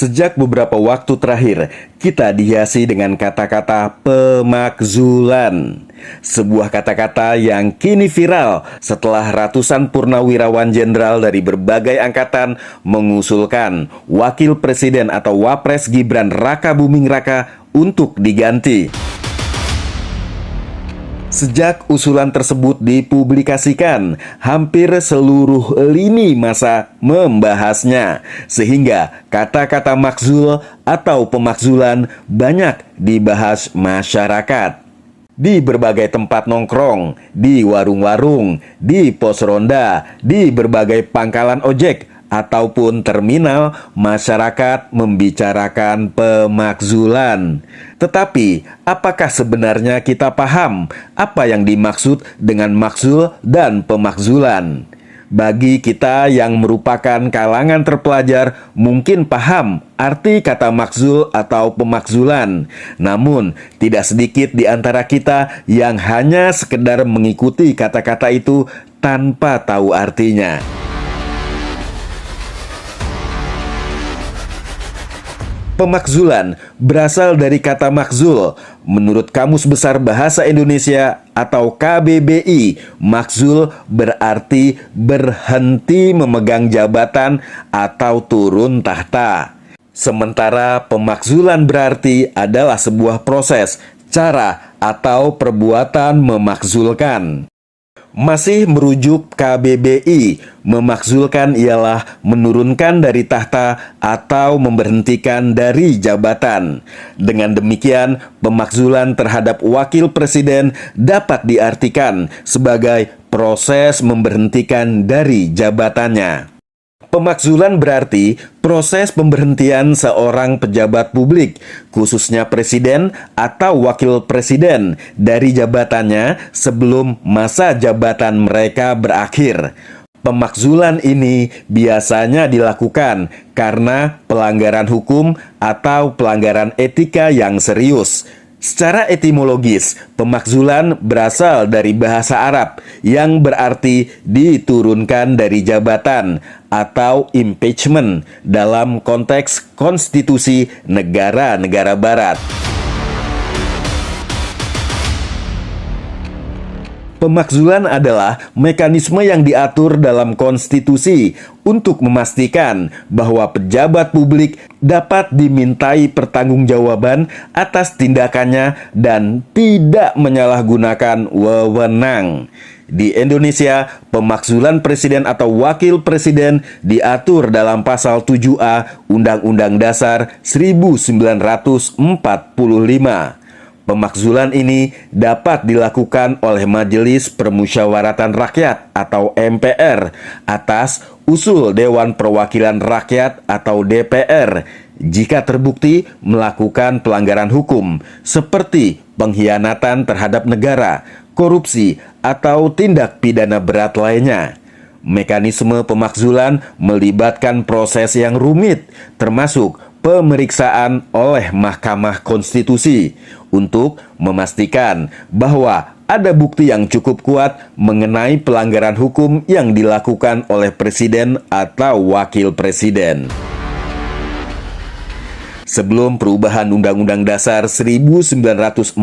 Sejak beberapa waktu terakhir, kita dihiasi dengan kata-kata pemakzulan. Sebuah kata-kata yang kini viral setelah ratusan purnawirawan jenderal dari berbagai angkatan mengusulkan Wakil Presiden atau Wapres Gibran Rakabuming Raka untuk diganti. Sejak usulan tersebut dipublikasikan, hampir seluruh lini masa membahasnya, sehingga kata-kata makzul atau pemakzulan banyak dibahas masyarakat. Di berbagai tempat nongkrong, di warung-warung, di pos ronda, di berbagai pangkalan ojek, ataupun terminal, masyarakat membicarakan pemakzulan. Tetapi, apakah sebenarnya kita paham apa yang dimaksud dengan makzul dan pemakzulan? Bagi kita yang merupakan kalangan terpelajar, mungkin paham arti kata makzul atau pemakzulan. Namun, tidak sedikit di antara kita yang hanya sekedar mengikuti kata-kata itu tanpa tahu artinya. Pemakzulan berasal dari kata makzul. Menurut Kamus Besar Bahasa Indonesia atau KBBI, makzul berarti berhenti memegang jabatan atau turun tahta. Sementara pemakzulan berarti adalah sebuah proses, cara, atau perbuatan memakzulkan. Masih merujuk KBBI, memakzulkan ialah menurunkan dari tahta atau memberhentikan dari jabatan. Dengan demikian, pemakzulan terhadap wakil presiden dapat diartikan sebagai proses memberhentikan dari jabatannya. Pemakzulan berarti proses pemberhentian seorang pejabat publik, khususnya presiden atau wakil presiden, dari jabatannya sebelum masa jabatan mereka berakhir. Pemakzulan ini biasanya dilakukan karena pelanggaran hukum atau pelanggaran etika yang serius. Secara etimologis, pemakzulan berasal dari bahasa Arab yang berarti diturunkan dari jabatan atau impeachment dalam konteks konstitusi negara-negara barat. Pemakzulan adalah mekanisme yang diatur dalam konstitusi untuk memastikan bahwa pejabat publik dapat dimintai pertanggungjawaban atas tindakannya dan tidak menyalahgunakan wewenang. Di Indonesia, pemakzulan presiden atau wakil presiden diatur dalam pasal 7A Undang-Undang Dasar 1945. Pemakzulan ini dapat dilakukan oleh Majelis Permusyawaratan Rakyat atau MPR atas usul Dewan Perwakilan Rakyat atau DPR jika terbukti melakukan pelanggaran hukum seperti pengkhianatan terhadap negara, korupsi, atau tindak pidana berat lainnya. Mekanisme pemakzulan melibatkan proses yang rumit, termasuk pemeriksaan oleh Mahkamah Konstitusi untuk memastikan bahwa ada bukti yang cukup kuat mengenai pelanggaran hukum yang dilakukan oleh presiden atau wakil presiden. Sebelum perubahan Undang-Undang Dasar 1945,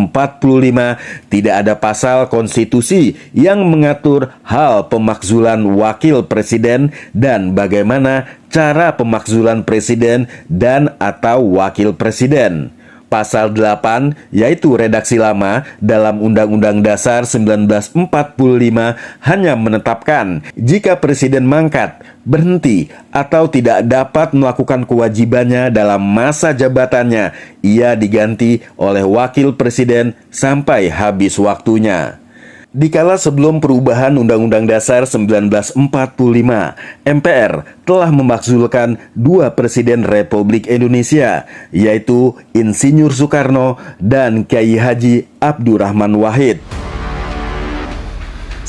tidak ada pasal konstitusi yang mengatur hal pemakzulan wakil presiden dan bagaimana cara pemakzulan presiden dan atau wakil presiden. Pasal 8, yaitu redaksi lama dalam Undang-Undang Dasar 1945 hanya menetapkan jika presiden mangkat, berhenti, atau tidak dapat melakukan kewajibannya dalam masa jabatannya, ia diganti oleh wakil presiden sampai habis waktunya. Dikala sebelum perubahan Undang-Undang Dasar 1945, MPR telah memakzulkan dua Presiden Republik Indonesia, yaitu Insinyur Soekarno dan Kiai Haji Abdurrahman Wahid.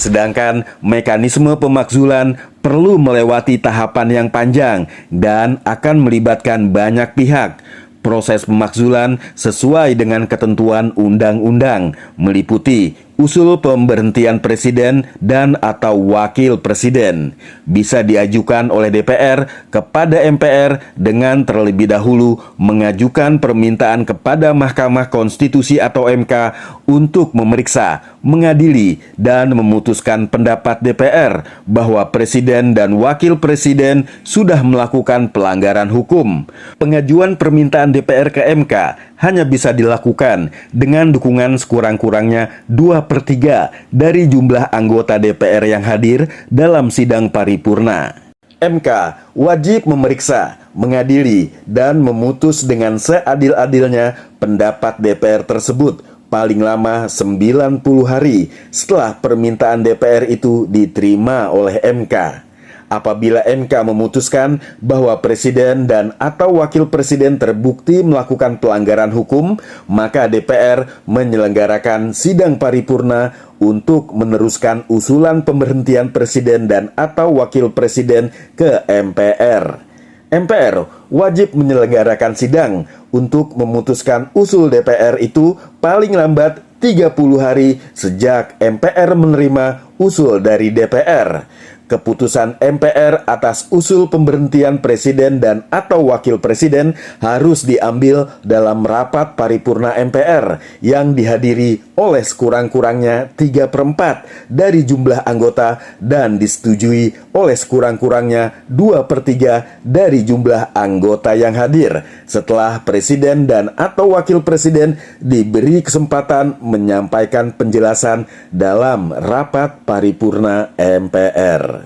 Sedangkan mekanisme pemakzulan perlu melewati tahapan yang panjang dan akan melibatkan banyak pihak. Proses pemakzulan sesuai dengan ketentuan undang-undang meliputi Usul pemberhentian presiden dan atau wakil presiden bisa diajukan oleh DPR kepada MPR dengan terlebih dahulu mengajukan permintaan kepada Mahkamah Konstitusi atau MK untuk memeriksa, mengadili, dan memutuskan pendapat DPR bahwa presiden dan wakil presiden sudah melakukan pelanggaran hukum. Pengajuan permintaan DPR ke MK hanya bisa dilakukan dengan dukungan sekurang-kurangnya 2/3 dari jumlah anggota DPR yang hadir dalam sidang paripurna. MK wajib memeriksa, mengadili, dan memutus dengan seadil-adilnya pendapat DPR tersebut paling lama 90 hari setelah permintaan DPR itu diterima oleh MK. Apabila MK memutuskan bahwa presiden dan atau wakil presiden terbukti melakukan pelanggaran hukum, maka DPR menyelenggarakan sidang paripurna untuk meneruskan usulan pemberhentian presiden dan atau wakil presiden ke MPR. MPR wajib menyelenggarakan sidang untuk memutuskan usul DPR itu paling lambat 30 hari sejak MPR menerima usul dari DPR. Keputusan MPR atas usul pemberhentian presiden dan atau wakil presiden harus diambil dalam rapat paripurna MPR yang dihadiri oleh sekurang-kurangnya 3/4 dari jumlah anggota dan disetujui oleh sekurang-kurangnya 2/3 dari jumlah anggota yang hadir setelah presiden dan atau wakil presiden diberi kesempatan menyampaikan penjelasan dalam rapat paripurna MPR.